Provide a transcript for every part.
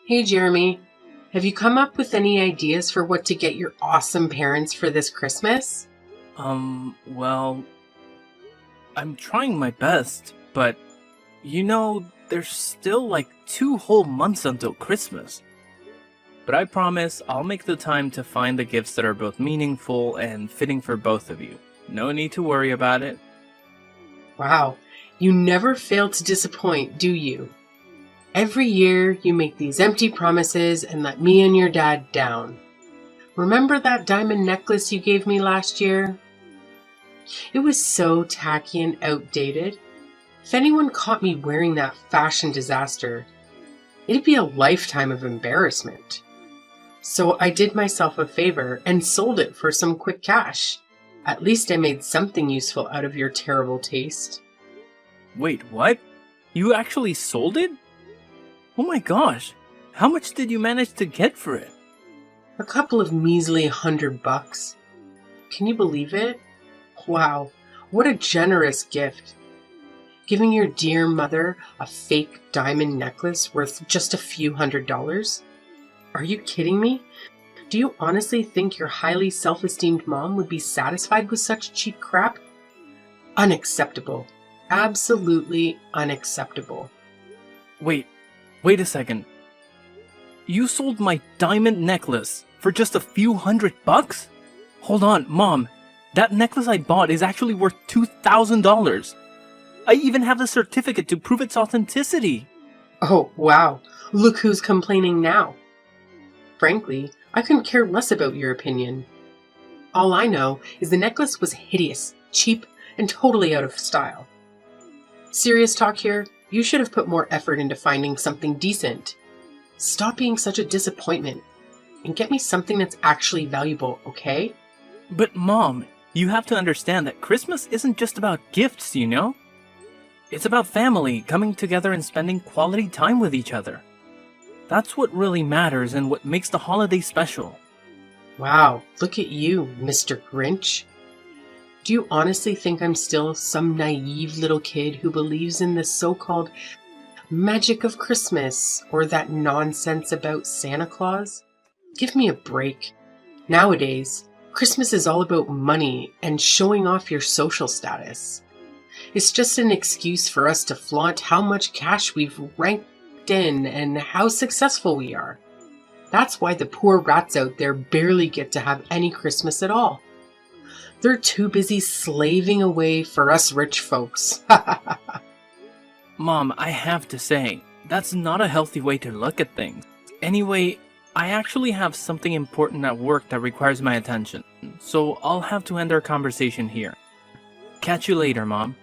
Hey Jeremy, have you come up with any ideas for what to get your awesome parents for this Christmas? Well, I'm trying my best, but there's still like 2 whole months until Christmas. But I promise I'll make the time to find the gifts that are both meaningful and fitting for both of you. No need to worry about it. Wow, you never fail to disappoint, do you? Every year you make these empty promises and let me and your dad down. Remember that diamond necklace you gave me last year? It was so tacky and outdated. If anyone caught me wearing that fashion disaster, it'd be a lifetime of embarrassment. So I did myself a favor and sold it for some quick cash. At least I made something useful out of your terrible taste. Wait, what? You actually sold it? Oh my gosh, how much did you manage to get for it? A couple of measly $100. Can you believe it? Wow, what a generous gift. Giving your dear mother a fake diamond necklace worth just a few $100s? Are you kidding me? Do you honestly think your highly self-esteemed mom would be satisfied with such cheap crap? Unacceptable. Absolutely unacceptable. Wait a second. You sold my diamond necklace for just a few $100? Hold on, Mom. That necklace I bought is actually worth $2,000. I even have the certificate to prove its authenticity. Oh, wow. Look who's complaining now. Frankly, I couldn't care less about your opinion. All I know is the necklace was hideous, cheap, and totally out of style. Serious talk here, you should have put more effort into finding something decent. Stop being such a disappointment and get me something that's actually valuable, okay? But Mom, you have to understand that Christmas isn't just about gifts, you know? It's about family coming together and spending quality time with each other. That's what really matters and what makes the holiday special. Wow, look at you, Mr. Grinch. Do you honestly think I'm still some naive little kid who believes in the so-called magic of Christmas or that nonsense about Santa Claus? Give me a break. Nowadays, Christmas is all about money and showing off your social status. It's just an excuse for us to flaunt how much cash we've ranked in and how successful we are. That's why the poor rats out there barely get to have any Christmas at all. They're too busy slaving away for us rich folks. Mom, I have to say, that's not a healthy way to look at things. Anyway, I actually have something important at work that requires my attention, so I'll have to end our conversation here. Catch you later, Mom.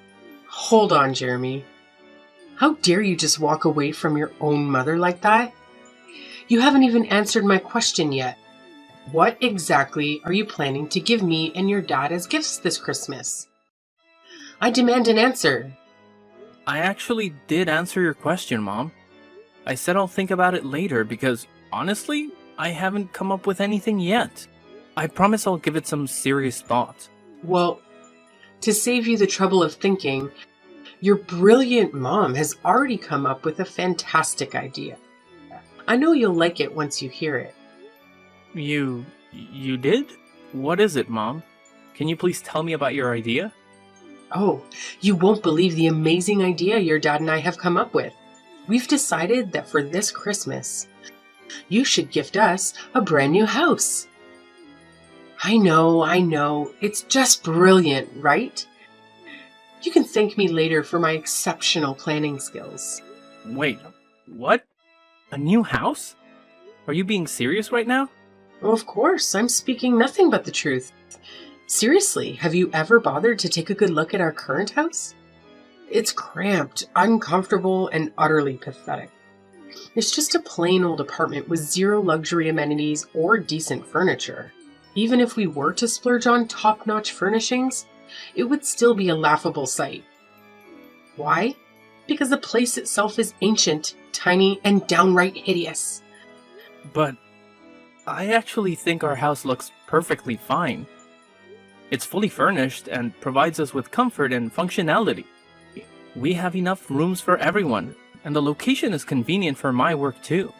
Hold on, Jeremy. How dare you just walk away from your own mother like that? You haven't even answered my question yet. What exactly are you planning to give me and your dad as gifts this Christmas? I demand an answer. I actually did answer your question, Mom. I said I'll think about it later because, honestly, I haven't come up with anything yet. I promise I'll give it some serious thought. Well, to save you the trouble of thinking, your brilliant mom has already come up with a fantastic idea. I know you'll like it once you hear it. You did? What is it, Mom? Can you please tell me about your idea? Oh, you won't believe the amazing idea your dad and I have come up with. We've decided that for this Christmas, you should gift us a brand new house. I know. It's just brilliant, right? You can thank me later for my exceptional planning skills. Wait, what? A new house? Are you being serious right now? Oh, of course, I'm speaking nothing but the truth. Seriously, have you ever bothered to take a good look at our current house? It's cramped, uncomfortable, and utterly pathetic. It's just a plain old apartment with zero luxury amenities or decent furniture. Even if we were to splurge on top-notch furnishings, it would still be a laughable sight. Why? Because the place itself is ancient, tiny, and downright hideous. But I actually think our house looks perfectly fine. It's fully furnished and provides us with comfort and functionality. We have enough rooms for everyone, and the location is convenient for my work too.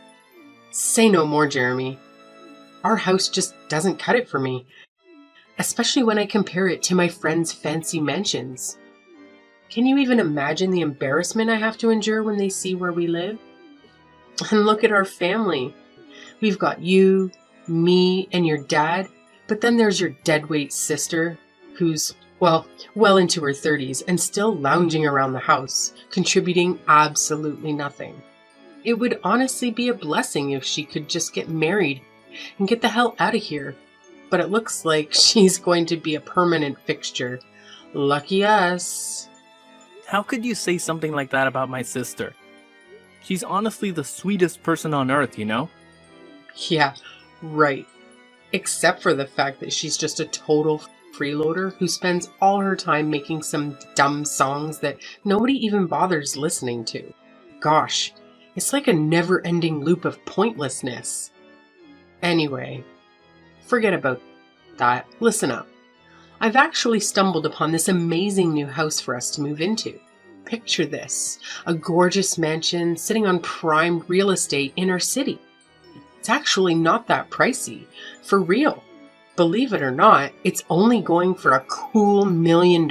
Say no more, Jeremy. Our house just doesn't cut it for me, especially when I compare it to my friends' fancy mansions. Can you even imagine the embarrassment I have to endure when they see where we live? And look at our family. We've got you, me, and your dad, but then there's your deadweight sister, who's, well into her 30s and still lounging around the house, contributing absolutely nothing. It would honestly be a blessing if she could just get married and get the hell out of here. But it looks like she's going to be a permanent fixture. Lucky us. How could you say something like that about my sister? She's honestly the sweetest person on earth, you know? Yeah, right. Except for the fact that she's just a total freeloader who spends all her time making some dumb songs that nobody even bothers listening to. Gosh, it's like a never-ending loop of pointlessness. Anyway, forget about that. Listen up. I've actually stumbled upon this amazing new house for us to move into. Picture this, a gorgeous mansion sitting on prime real estate in our city. It's actually not that pricey, for real. Believe it or not, it's only going for a cool $1 million.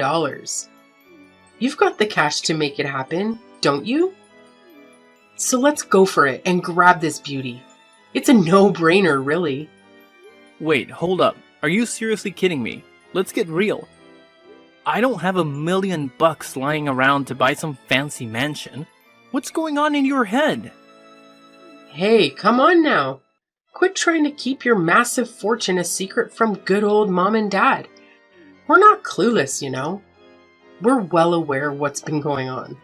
You've got the cash to make it happen, don't you? So let's go for it and grab this beauty. It's a no-brainer, really. Wait, hold up. Are you seriously kidding me? Let's get real. I don't have $1 million lying around to buy some fancy mansion. What's going on in your head? Hey, come on now. Quit trying to keep your massive fortune a secret from good old mom and dad. We're not clueless, you know. We're well aware of what's been going on.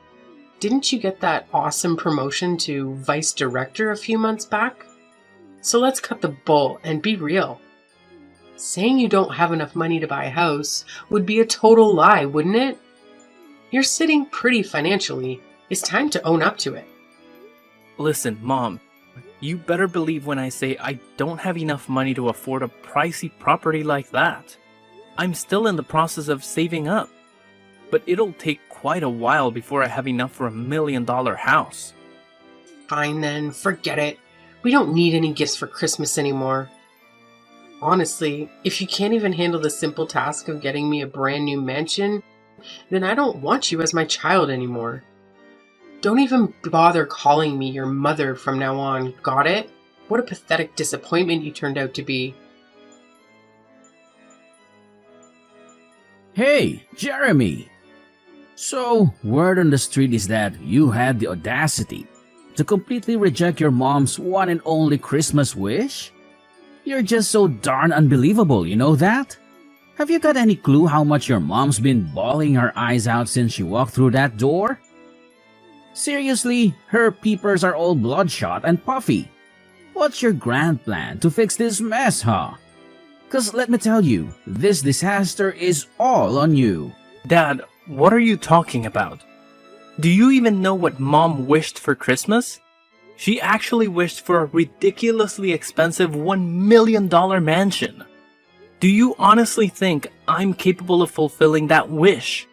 Didn't you get that awesome promotion to vice director a few months back? So let's cut the bull and be real. Saying you don't have enough money to buy a house would be a total lie, wouldn't it? You're sitting pretty financially. It's time to own up to it. Listen, Mom. You better believe when I say I don't have enough money to afford a pricey property like that. I'm still in the process of saving up. But it'll take quite a while before I have enough for $1 million house. Fine then, forget it. We don't need any gifts for Christmas anymore. Honestly, if you can't even handle the simple task of getting me a brand new mansion, then I don't want you as my child anymore. Don't even bother calling me your mother from now on, got it? What a pathetic disappointment you turned out to be. Hey, Jeremy! So, word on the street is that you had the audacity to completely reject your mom's one and only Christmas wish? You're just so darn unbelievable, you know that? Have you got any clue how much your mom's been bawling her eyes out since she walked through that door? Seriously, her peepers are all bloodshot and puffy. What's your grand plan to fix this mess, huh? 'Cause let me tell you, this disaster is all on you. Dad, what are you talking about? Do you even know what Mom wished for Christmas? She actually wished for a ridiculously expensive $1 million mansion. Do you honestly think I'm capable of fulfilling that wish?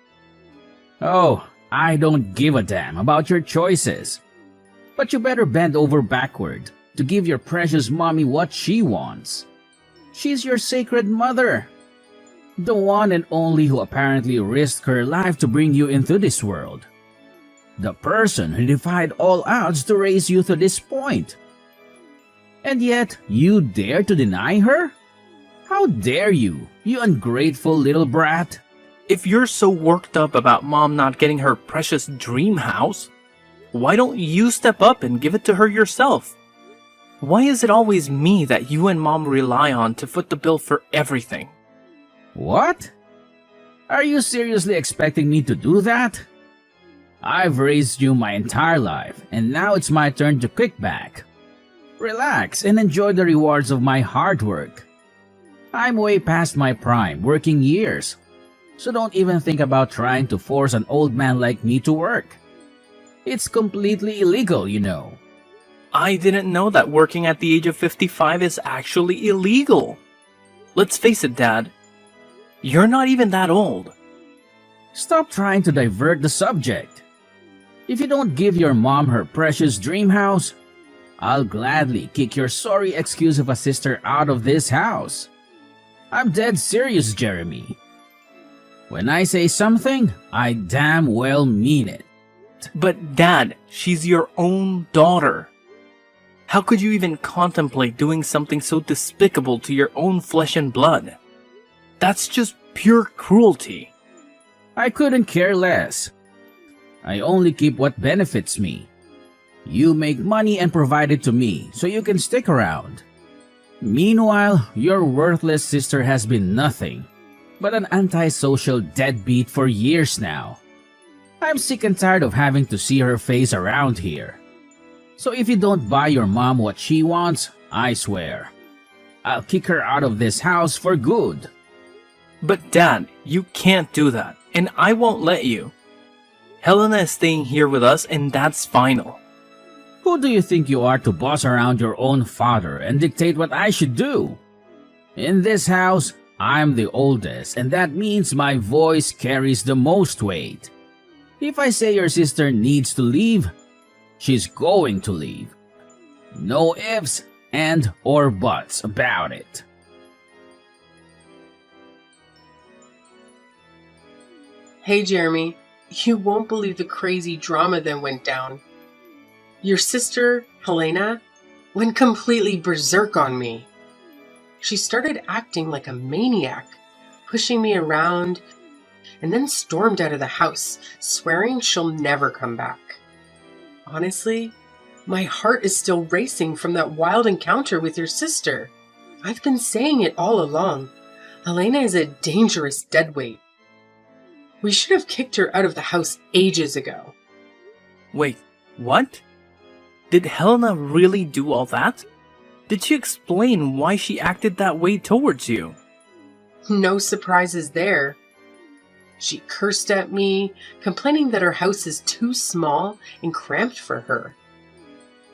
Oh, I don't give a damn about your choices. But you better bend over backward to give your precious mommy what she wants. She's your sacred mother. The one and only who apparently risked her life to bring you into this world. The person who defied all odds to raise you to this point. And yet, you dare to deny her? How dare you, you ungrateful little brat? If you're so worked up about Mom not getting her precious dream house, why don't you step up and give it to her yourself? Why is it always me that you and Mom rely on to foot the bill for everything? What? Are you seriously expecting me to do that? I've raised you my entire life, and now it's my turn to kick back. Relax and enjoy the rewards of my hard work. I'm way past my prime working years, so don't even think about trying to force an old man like me to work. It's completely illegal, you know. I didn't know that working at the age of 55 is actually illegal. Let's face it, Dad. You're not even that old. Stop trying to divert the subject. If you don't give your mom her precious dream house, I'll gladly kick your sorry excuse of a sister out of this house. I'm dead serious, Jeremy. When I say something, I damn well mean it. But Dad, she's your own daughter. How could you even contemplate doing something so despicable to your own flesh and blood? That's just pure cruelty. I couldn't care less. I only keep what benefits me. You make money and provide it to me so you can stick around. Meanwhile, your worthless sister has been nothing but an antisocial deadbeat for years now. I'm sick and tired of having to see her face around here. So if you don't buy your mom what she wants, I swear, I'll kick her out of this house for good. But Dad, you can't do that, and I won't let you. Helena is staying here with us, and that's final. Who do you think you are to boss around your own father and dictate what I should do? In this house, I'm the oldest, and that means my voice carries the most weight. If I say your sister needs to leave, she's going to leave. No ifs and or buts about it. Hey, Jeremy, you won't believe the crazy drama that went down. Your sister, Helena, went completely berserk on me. She started acting like a maniac, pushing me around, and then stormed out of the house, swearing she'll never come back. Honestly, my heart is still racing from that wild encounter with your sister. I've been saying it all along. Helena is a dangerous deadweight. We should have kicked her out of the house ages ago. Wait, what? Did Helena really do all that? Did she explain why she acted that way towards you? No surprises there. She cursed at me, complaining that her house is too small and cramped for her,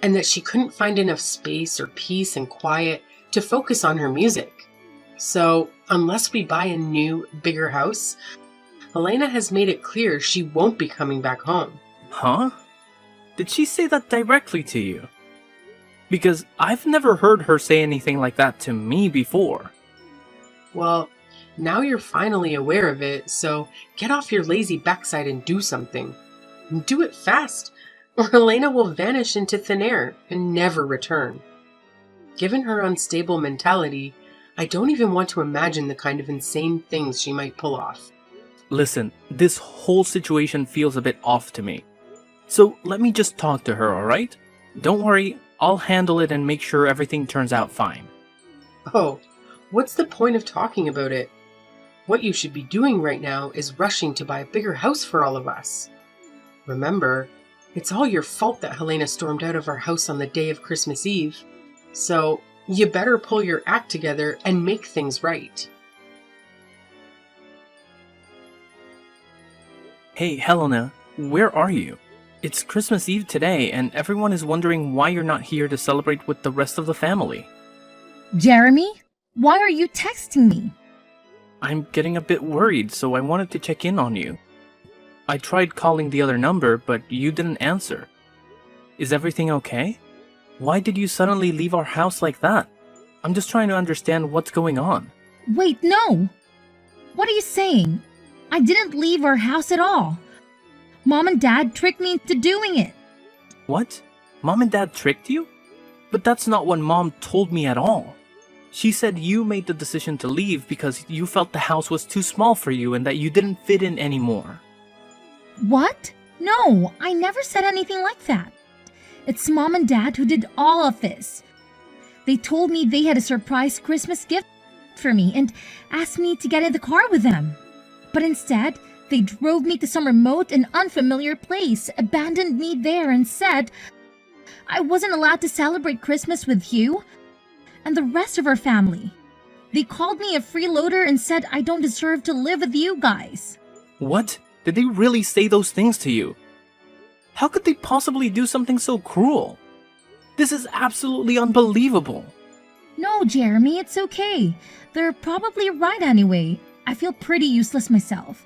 and that she couldn't find enough space or peace and quiet to focus on her music. So, unless we buy a new, bigger house, Helena has made it clear she won't be coming back home. Huh? Did she say that directly to you? Because I've never heard her say anything like that to me before. Well, now you're finally aware of it, so get off your lazy backside and do something. And do it fast, or Helena will vanish into thin air and never return. Given her unstable mentality, I don't even want to imagine the kind of insane things she might pull off. Listen, this whole situation feels a bit off to me. So let me just talk to her, alright? Don't worry, I'll handle it and make sure everything turns out fine. Oh, what's the point of talking about it? What you should be doing right now is rushing to buy a bigger house for all of us. Remember, it's all your fault that Helena stormed out of our house on the day of Christmas Eve. So, you better pull your act together and make things right. Hey, Helena, where are you? It's Christmas Eve today, and everyone is wondering why you're not here to celebrate with the rest of the family. Jeremy, why are you texting me? I'm getting a bit worried, so I wanted to check in on you. I tried calling the other number, but you didn't answer. Is everything okay? Why did you suddenly leave our house like that? I'm just trying to understand what's going on. Wait, no! What are you saying? I didn't leave our house at all. Mom and Dad tricked me into doing it. What? Mom and Dad tricked you? But that's not what Mom told me at all. She said you made the decision to leave because you felt the house was too small for you and that you didn't fit in anymore. What? No, I never said anything like that. It's Mom and Dad who did all of this. They told me they had a surprise Christmas gift for me and asked me to get in the car with them. But instead, they drove me to some remote and unfamiliar place, abandoned me there, and said I wasn't allowed to celebrate Christmas with you and the rest of our family. They called me a freeloader and said I don't deserve to live with you guys. What? Did they really say those things to you? How could they possibly do something so cruel? This is absolutely unbelievable. No, Jeremy, it's okay. They're probably right anyway. I feel pretty useless myself.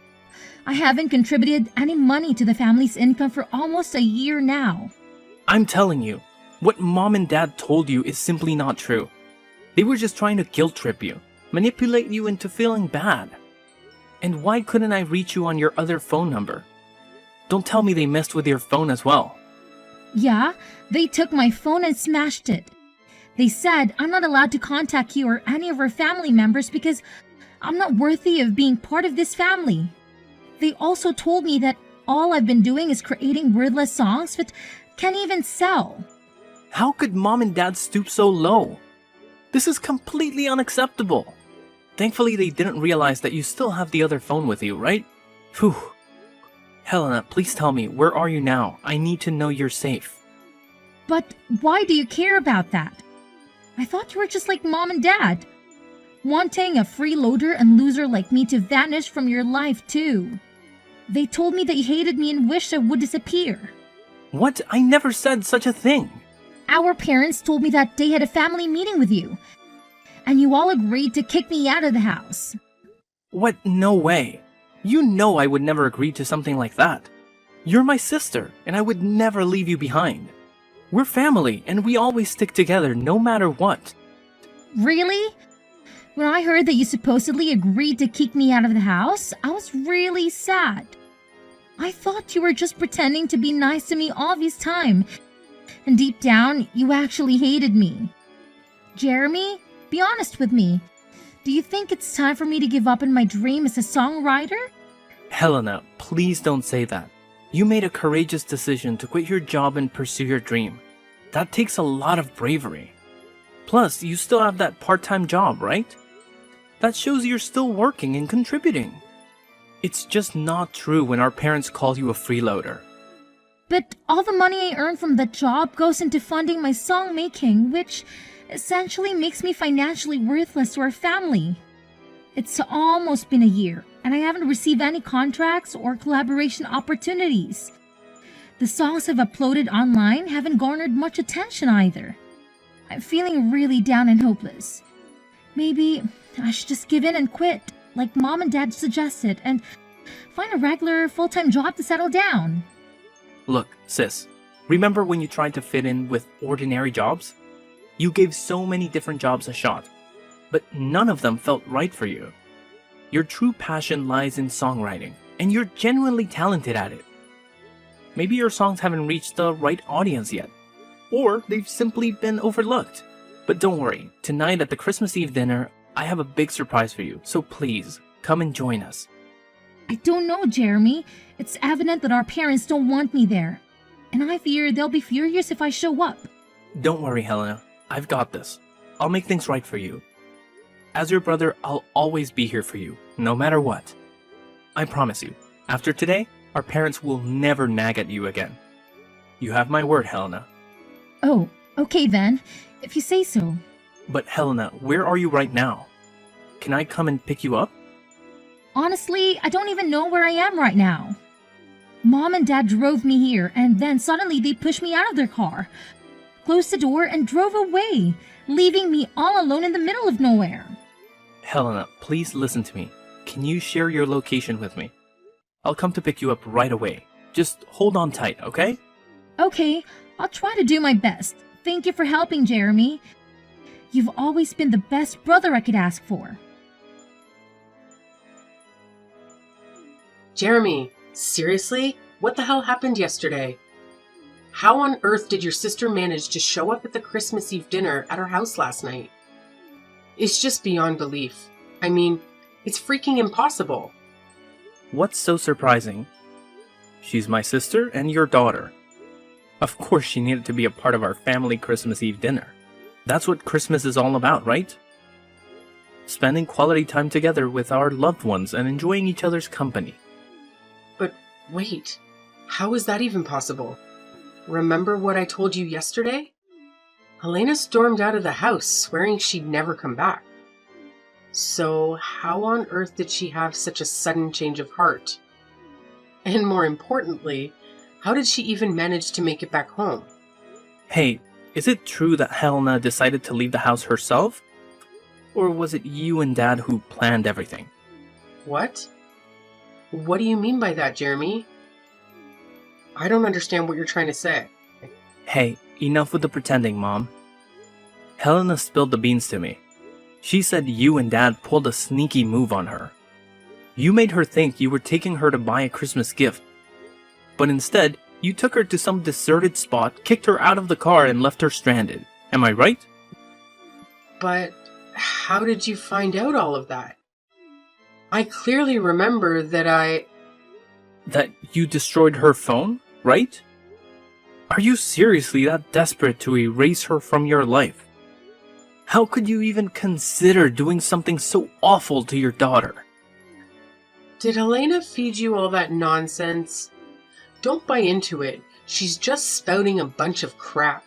I haven't contributed any money to the family's income for almost a year now. I'm telling you, What mom and dad told you is simply not true. They were just trying to guilt trip you, manipulate you into feeling bad. And why couldn't I reach you on your other phone number? Don't tell me they messed with your phone as well. Yeah, they took my phone and smashed it. They said I'm not allowed to contact you or any of our family members because I'm not worthy of being part of this family. They also told me that all I've been doing is creating wordless songs that can't even sell. How could mom and dad stoop so low? This is completely unacceptable. Thankfully, they didn't realize that you still have the other phone with you, right? Phew. Helena, please tell me, where are you now? I need to know you're safe. But why do you care about that? I thought you were just like mom and dad, wanting a freeloader and loser like me to vanish from your life too. They told me that you hated me and wished I would disappear. What? I never said such a thing. Our parents told me that they had a family meeting with you, and you all agreed to kick me out of the house. What? No way. You know I would never agree to something like that. You're my sister, and I would never leave you behind. We're family, and we always stick together no matter what. Really? When I heard that you supposedly agreed to kick me out of the house, I was really sad. I thought you were just pretending to be nice to me all this time, and deep down, you actually hated me. Jeremy, be honest with me. Do you think it's time for me to give up on my dream as a songwriter? Helena, please don't say that. You made a courageous decision to quit your job and pursue your dream. That takes a lot of bravery. Plus, you still have that part-time job, right? That shows you're still working and contributing. It's just not true when our parents call you a freeloader. But all the money I earn from that job goes into funding my song making, which essentially makes me financially worthless to our family. It's almost been a year, and I haven't received any contracts or collaboration opportunities. The songs I've uploaded online haven't garnered much attention either. I'm feeling really down and hopeless. Maybe I should just give in and quit, like mom and dad suggested, and find a regular full-time job to settle down. Look, sis, remember when you tried to fit in with ordinary jobs? You gave so many different jobs a shot, but none of them felt right for you. Your true passion lies in songwriting, and you're genuinely talented at it. Maybe your songs haven't reached the right audience yet, or they've simply been overlooked. But don't worry, tonight at the Christmas Eve dinner, I have a big surprise for you, so please, come and join us. I don't know, Jeremy. It's evident that our parents don't want me there, and I fear they'll be furious if I show up. Don't worry, Helena. I've got this. I'll make things right for you. As your brother, I'll always be here for you, no matter what. I promise you, after today, our parents will never nag at you again. You have my word, Helena. Oh, okay then, if you say so. But Helena, where are you right now? Can I come and pick you up? Honestly, I don't even know where I am right now. Mom and Dad drove me here, and then suddenly they pushed me out of their car, closed the door, and drove away, leaving me all alone in the middle of nowhere. Helena, please listen to me. Can you share your location with me? I'll come to pick you up right away. Just hold on tight, okay? Okay, I'll try to do my best. Thank you for helping, Jeremy. You've always been the best brother I could ask for. Jeremy, seriously? What the hell happened yesterday? How on earth did your sister manage to show up at the Christmas Eve dinner at our house last night? It's just beyond belief. I mean, it's freaking impossible. What's so surprising? She's my sister and your daughter. Of course she needed to be a part of our family Christmas Eve dinner. That's what Christmas is all about, right? Spending quality time together with our loved ones and enjoying each other's company. But wait, how is that even possible? Remember what I told you yesterday? Helena stormed out of the house, swearing she'd never come back. So how on earth did she have such a sudden change of heart? And more importantly, how did she even manage to make it back home? Hey, is it true that Helena decided to leave the house herself? Or was it you and Dad who planned everything? What? What do you mean by that, Jeremy? I don't understand what you're trying to say. Hey, Enough with the pretending, Mom. Helena spilled the beans to me. She said you and Dad pulled a sneaky move on her. You made her think you were taking her to buy a Christmas gift. But instead, you took her to some deserted spot, kicked her out of the car, and left her stranded. Am I right? But how did you find out all of that? I clearly remember that That you destroyed her phone, right? Are you seriously that desperate to erase her from your life? How could you even consider doing something so awful to your daughter? Did Helena feed you all that nonsense? Don't buy into it. She's just spouting a bunch of crap.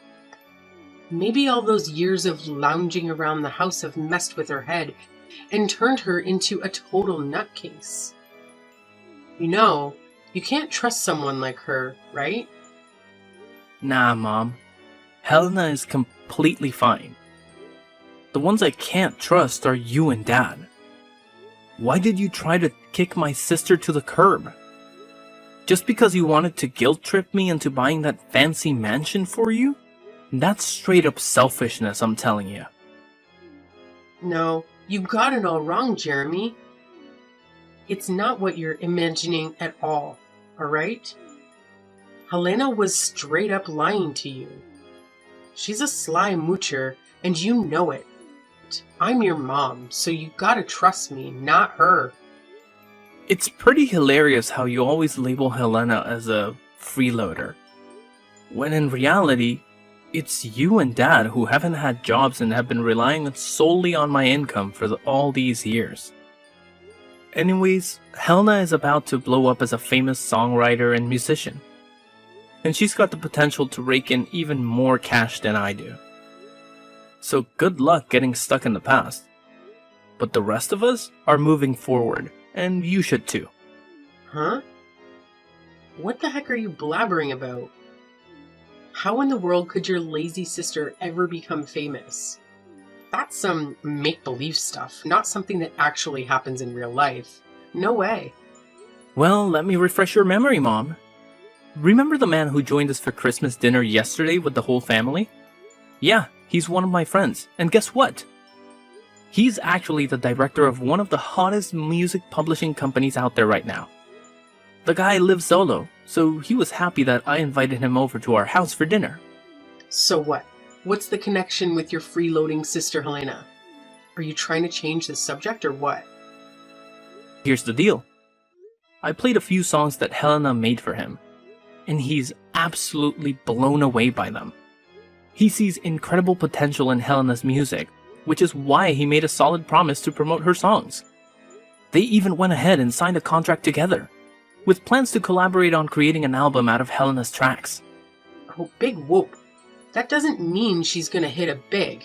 Maybe all those years of lounging around the house have messed with her head and turned her into a total nutcase. You know, you can't trust someone like her, right? Nah, Mom. Helena is completely fine. The ones I can't trust are you and Dad. Why did you try to kick my sister to the curb? Just because you wanted to guilt trip me into buying that fancy mansion for you? That's straight up selfishness, I'm telling you. No, you got it all wrong, Jeremy. It's not what you're imagining at all, alright? Helena was straight up lying to you. She's a sly moocher, and you know it. I'm your mom, so you gotta trust me, not her. It's pretty hilarious how you always label Helena as a freeloader, when in reality, it's you and Dad who haven't had jobs and have been relying solely on my income for all these years. Anyways, Helena is about to blow up as a famous songwriter and musician, and she's got the potential to rake in even more cash than I do. So good luck getting stuck in the past. But the rest of us are moving forward, and you should too. Huh? What the heck are you blabbering about? How in the world could your lazy sister ever become famous? That's some make-believe stuff, not something that actually happens in real life. No way. Well, let me refresh your memory, Mom. Remember the man who joined us for Christmas dinner yesterday with the whole family? Yeah, he's one of my friends, and guess what? He's actually the director of one of the hottest music publishing companies out there right now. The guy lives solo, so he was happy that I invited him over to our house for dinner. So what? What's the connection with your freeloading sister Helena? Are you trying to change the subject or what? Here's the deal. I played a few songs that Helena made for him, and he's absolutely blown away by them. He sees incredible potential in Helena's music, which is why he made a solid promise to promote her songs. They even went ahead and signed a contract together, with plans to collaborate on creating an album out of Helena's tracks. Oh, big whoop. That doesn't mean she's gonna hit it big.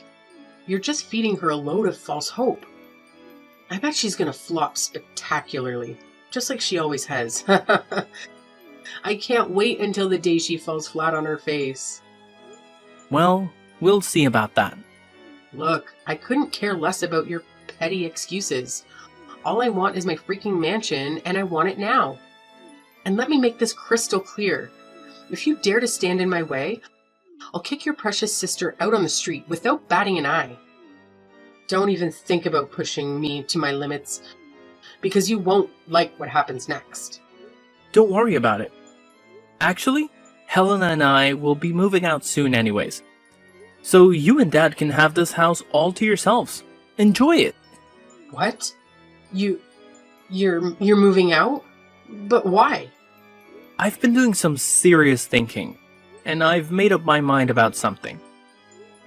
You're just feeding her a load of false hope. I bet she's gonna flop spectacularly, just like she always has. I can't wait until the day she falls flat on her face. Well, we'll see about that. Look, I couldn't care less about your petty excuses. All I want is my freaking mansion, and I want it now. And let me make this crystal clear. If you dare to stand in my way, I'll kick your precious sister out on the street without batting an eye. Don't even think about pushing me to my limits, because you won't like what happens next. Don't worry about it. Actually, Helena and I will be moving out soon anyways. So you and Dad can have this house all to yourselves. Enjoy it. What? You're moving out? But why? I've been doing some serious thinking, and I've made up my mind about something.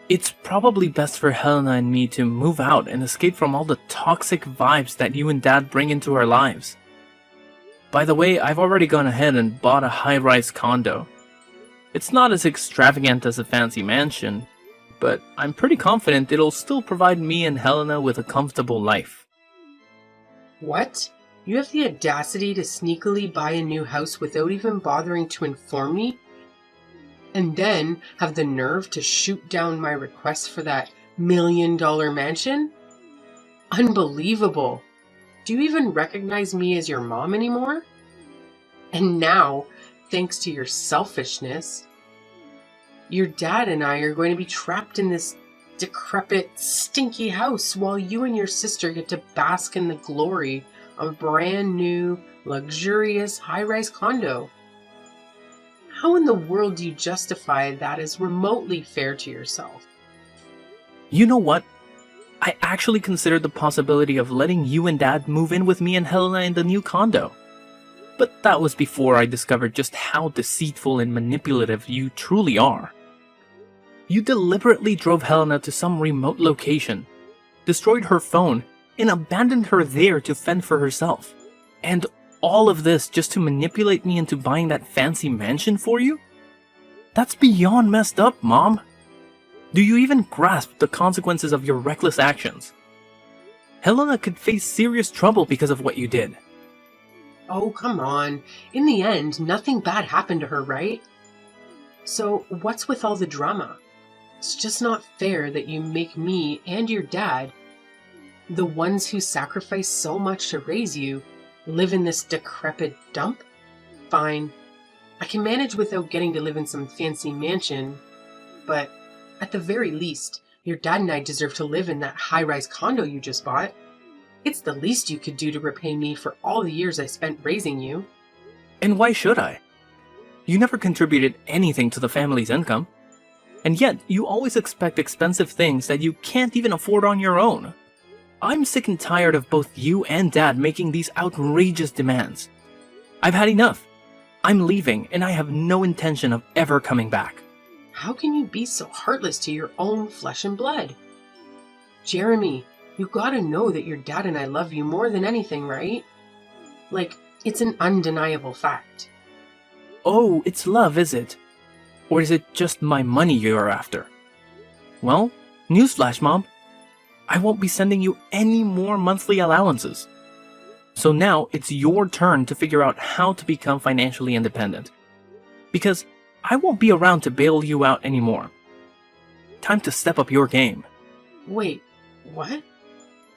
It's probably best for Helena and me to move out and escape from all the toxic vibes that you and Dad bring into our lives. By the way, I've already gone ahead and bought a high-rise condo. It's not as extravagant as a fancy mansion, but I'm pretty confident it'll still provide me and Helena with a comfortable life. What? You have the audacity to sneakily buy a new house without even bothering to inform me? And then have the nerve to shoot down my request for that $1 million mansion? Unbelievable. Do you even recognize me as your mom anymore? And now, thanks to your selfishness, Your dad and I are going to be trapped in this decrepit, stinky house while you and your sister get to bask in the glory of a brand new, luxurious high-rise condo. How in the world do you justify that as remotely fair to yourself? You know what? I actually considered the possibility of letting you and Dad move in with me and Helena in the new condo. But that was before I discovered just how deceitful and manipulative you truly are. You deliberately drove Helena to some remote location, destroyed her phone, and abandoned her there to fend for herself. And all of this just to manipulate me into buying that fancy mansion for you? That's beyond messed up, Mom. Do you even grasp the consequences of your reckless actions? Helena could face serious trouble because of what you did. Oh, come on. In the end, nothing bad happened to her, right? So, what's with all the drama? It's just not fair that you make me and your dad, the ones who sacrificed so much to raise you, live in this decrepit dump? Fine. I can manage without getting to live in some fancy mansion, but at the very least, your dad and I deserve to live in that high-rise condo you just bought. It's the least you could do to repay me for all the years I spent raising you. And why should I? You never contributed anything to the family's income. And yet, you always expect expensive things that you can't even afford on your own. I'm sick and tired of both you and Dad making these outrageous demands. I've had enough. I'm leaving, and I have no intention of ever coming back. How can you be so heartless to your own flesh and blood? Jeremy, you gotta know that your dad and I love you more than anything, right? Like, it's an undeniable fact. Oh, it's love, is it? Or is it just my money you're after? Well, newsflash, Mom. I won't be sending you any more monthly allowances. So now it's your turn to figure out how to become financially independent. Because I won't be around to bail you out anymore. Time to step up your game. Wait, what?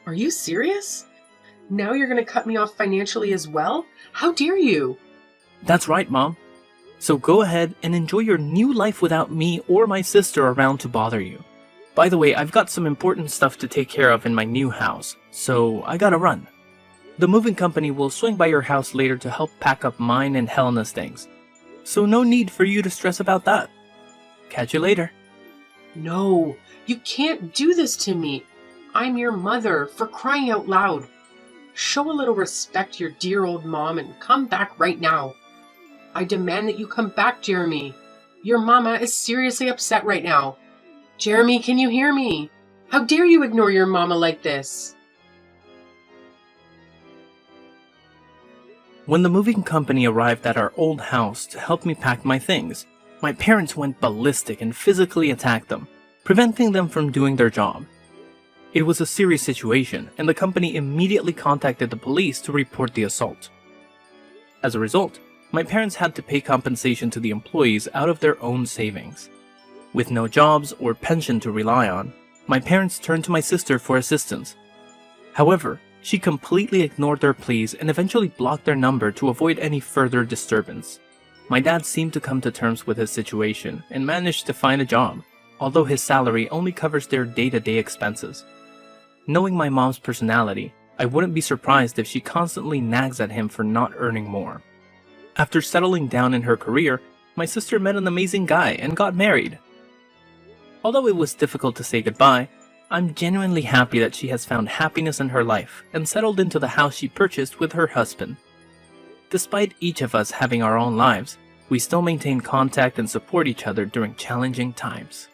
Are you serious? Now you're gonna cut me off financially as well? How dare you? That's right, Mom. So go ahead and enjoy your new life without me or my sister around to bother you. By the way, I've got some important stuff to take care of in my new house, so I gotta run. The moving company will swing by your house later to help pack up mine and Helena's things. So no need for you to stress about that. Catch you later. No, you can't do this to me. I'm your mother, for crying out loud. Show a little respect to your dear old mom and come back right now. I demand that you come back, Jeremy. Your mama is seriously upset right now. Jeremy, can you hear me? How dare you ignore your mama like this? When the moving company arrived at our old house to help me pack my things, my parents went ballistic and physically attacked them, preventing them from doing their job. It was a serious situation, and the company immediately contacted the police to report the assault. As a result, my parents had to pay compensation to the employees out of their own savings. With no jobs or pension to rely on, my parents turned to my sister for assistance. However, she completely ignored their pleas and eventually blocked their number to avoid any further disturbance. My dad seemed to come to terms with his situation and managed to find a job, although his salary only covers their day-to-day expenses. Knowing my mom's personality, I wouldn't be surprised if she constantly nags at him for not earning more. After settling down in her career, my sister met an amazing guy and got married. Although it was difficult to say goodbye, I'm genuinely happy that she has found happiness in her life and settled into the house she purchased with her husband. Despite each of us having our own lives, we still maintain contact and support each other during challenging times.